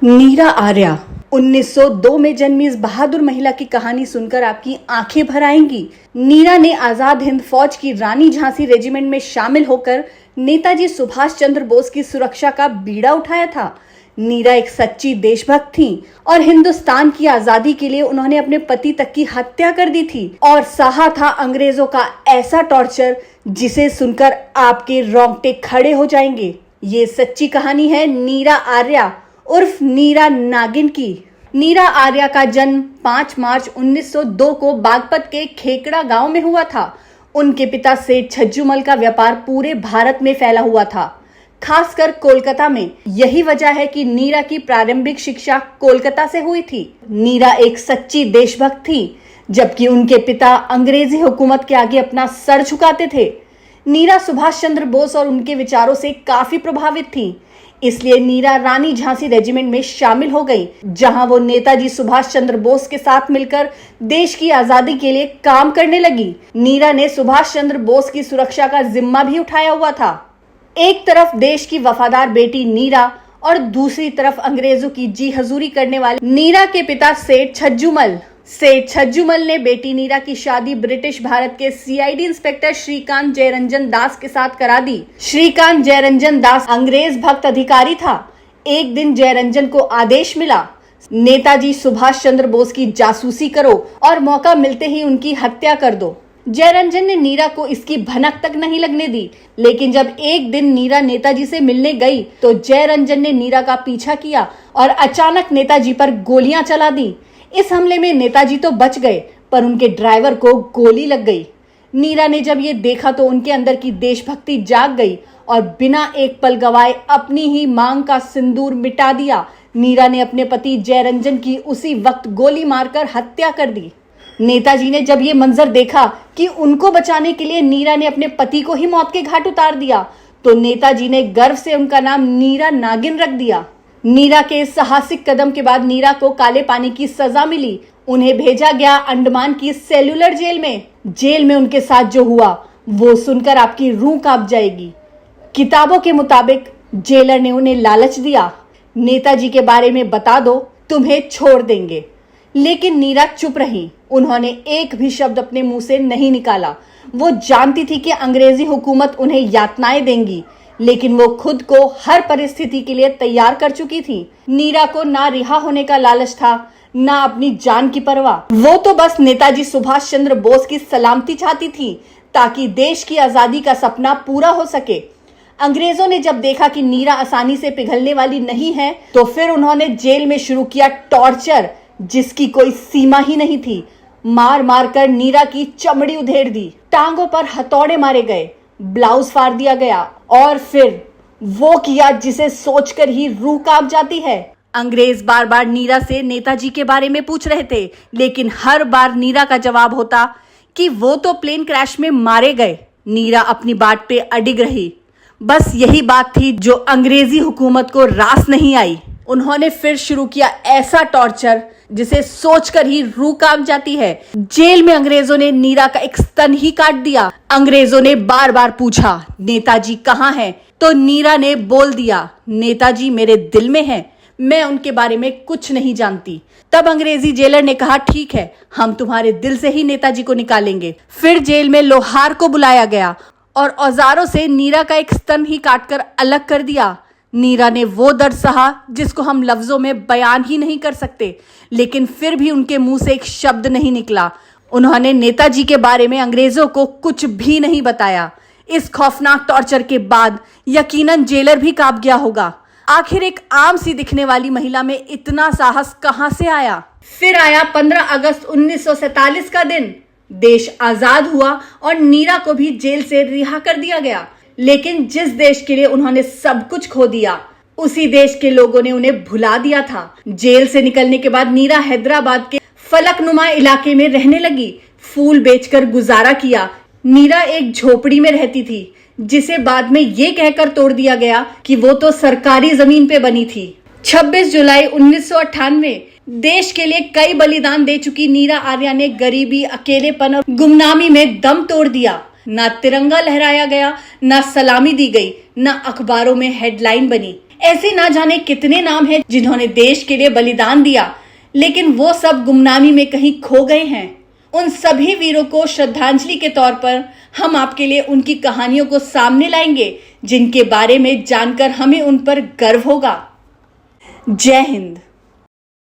नीरा आर्या 1902 में जन्मी इस बहादुर महिला की कहानी सुनकर आपकी आंखें भर आएंगी। नीरा ने आजाद हिंद फौज की रानी झांसी रेजिमेंट में शामिल होकर नेताजी सुभाष चंद्र बोस की सुरक्षा का बीड़ा उठाया था। नीरा एक सच्ची देशभक्त थी और हिंदुस्तान की आजादी के लिए उन्होंने अपने पति तक की हत्या कर दी थी और सहा था अंग्रेजों का ऐसा टॉर्चर जिसे सुनकर आपके रोंगटे खड़े हो जाएंगे। ये सच्ची कहानी है नीरा आर्या उर्फ नीरा नागिन की। नीरा आर्या का जन्म 5 मार्च 1902 को बागपत के खेकड़ा गांव में हुआ था। उनके पिता सेठ छज्जूमल का व्यापार पूरे भारत में फैला हुआ था, खासकर कोलकाता में। यही वजह है कि नीरा की प्रारंभिक शिक्षा कोलकाता से हुई थी। नीरा एक सच्ची देशभक्त थी, जबकि उनके पिता अंग्रेजी हुकूमत के आगे अपना सर झुकाते थे। नीरा सुभाष चंद्र बोस और उनके विचारों से काफी प्रभावित थी, इसलिए नीरा रानी झांसी रेजिमेंट में शामिल हो गई, जहां वो नेताजी सुभाष चंद्र बोस के साथ मिलकर देश की आजादी के लिए काम करने लगी। नीरा ने सुभाष चंद्र बोस की सुरक्षा का जिम्मा भी उठाया हुआ था। एक तरफ देश की वफादार बेटी नीरा और दूसरी तरफ अंग्रेजों की जी हजूरी करने वाले नीरा के पिता सेठ छज्जूमल ने बेटी नीरा की शादी ब्रिटिश भारत के सीआईडी इंस्पेक्टर श्रीकांत जयरंजन दास के साथ करा दी। श्रीकांत जयरंजन दास अंग्रेज भक्त अधिकारी था। एक दिन जयरंजन को आदेश मिला, नेताजी सुभाष चंद्र बोस की जासूसी करो और मौका मिलते ही उनकी हत्या कर दो। जयरंजन ने नीरा को इसकी भनक तक नहीं लगने दी, लेकिन जब एक दिन नीरा नेताजी से मिलने गई तो जयरंजन ने नीरा का पीछा किया और अचानक नेताजी पर गोलियां चला दी। इस हमले में नेताजी तो बच गए, पर उनके ड्राइवर को गोली लग गई। नीरा ने जब ये देखा तो उनके अंदर की देशभक्ति जाग गई और बिना एक पल गवाए अपनी ही मांग का सिंदूर मिटा दिया। नीरा ने अपने पति जयरंजन की उसी वक्त गोली मारकर हत्या कर दी। नेताजी ने जब ये मंजर देखा कि उनको बचाने के लिए नीरा ने अपने पति को ही मौत के घाट उतार दिया, तो नेताजी ने गर्व से उनका नाम नीरा नागिन रख दिया। नीरा के इस साहसिक कदम के बाद नीरा को काले पानी की सजा मिली। उन्हें भेजा गया अंडमान की सेल्यूलर जेल में। जेल में उनके साथ जो हुआ वो सुनकर आपकी रूह कांप जाएगी। किताबों के मुताबिक जेलर ने उन्हें लालच दिया, नेताजी के बारे में बता दो, तुम्हें छोड़ देंगे। लेकिन नीरा चुप रही। उन्होंने एक भी शब्द अपने मुंह से नहीं निकाला। वो जानती थी कि अंग्रेजी हुकूमत उन्हें यातनाएं देंगी, लेकिन वो खुद को हर परिस्थिति के लिए तैयार कर चुकी थी। नीरा को ना रिहा होने का लालच था, ना अपनी जान की परवाह। वो तो बस नेताजी सुभाष चंद्र बोस की सलामती चाहती थी, ताकि देश की आजादी का सपना पूरा हो सके। अंग्रेजों ने जब देखा कि नीरा आसानी से पिघलने वाली नहीं है, तो फिर उन्होंने जेल में शुरू किया टॉर्चर, जिसकी कोई सीमा ही नहीं थी। मार मार कर नीरा की चमड़ी उधेड़ दी, टांगों पर हथौड़े मारे गए, ब्लाउज फाड़ दिया गया और फिर वो किया जिसे सोचकर ही रूह कांप जाती है। अंग्रेज बार बार नीरा से नेताजी के बारे में पूछ रहे थे, लेकिन हर बार नीरा का जवाब होता कि वो तो प्लेन क्रैश में मारे गए। नीरा अपनी बात पे अडिग रही। बस यही बात थी जो अंग्रेजी हुकूमत को रास नहीं आई। उन्होंने फिर शुरू किया ऐसा टॉर्चर जिसे सोचकर ही रूह कांप जाती है। जेल में अंग्रेजों ने नीरा का एक स्तन ही काट दिया। अंग्रेजों ने बार बार पूछा, नेताजी कहाँ हैं? तो नीरा ने बोल दिया, नेताजी मेरे दिल में हैं, मैं उनके बारे में कुछ नहीं जानती। तब अंग्रेजी जेलर ने कहा, ठीक है, हम तुम्हारे दिल से ही नेताजी को निकालेंगे। फिर जेल में लोहार को बुलाया गया और औजारों से नीरा का एक स्तन ही काटकर अलग कर दिया। नीरा ने वो दर्द सहा जिसको हम लफ्जों में बयान ही नहीं कर सकते, लेकिन फिर भी उनके मुंह से एक शब्द नहीं निकला। उन्होंने नेताजी के बारे में अंग्रेजों को कुछ भी नहीं बताया। इस खौफनाक टॉर्चर के बाद यकीनन जेलर भी कांप गया होगा। आखिर एक आम सी दिखने वाली महिला में इतना साहस कहां से आया? फिर आया 15 अगस्त 1947 का दिन। देश आजाद हुआ और नीरा को भी जेल से रिहा कर दिया गया। लेकिन जिस देश के लिए उन्होंने सब कुछ खो दिया, उसी देश के लोगों ने उन्हें भुला दिया था। जेल से निकलने के बाद नीरा हैदराबाद के फलकनुमा इलाके में रहने लगी। फूल बेचकर गुजारा किया। नीरा एक झोपड़ी में रहती थी, जिसे बाद में ये कहकर तोड़ दिया गया कि वो तो सरकारी जमीन पे बनी थी। 26 जुलाई 1998 देश के लिए कई बलिदान दे चुकी नीरा आर्या ने गरीबी, अकेलेपन और गुमनामी में दम तोड़ दिया। ना तिरंगा लहराया गया, ना सलामी दी गई, ना अखबारों में हेडलाइन बनी। ऐसे ना जाने कितने नाम हैं जिन्होंने देश के लिए बलिदान दिया, लेकिन वो सब गुमनामी में कहीं खो गए हैं। उन सभी वीरों को श्रद्धांजलि के तौर पर हम आपके लिए उनकी कहानियों को सामने लाएंगे, जिनके बारे में जानकर हमें उन पर गर्व होगा। जय हिंद।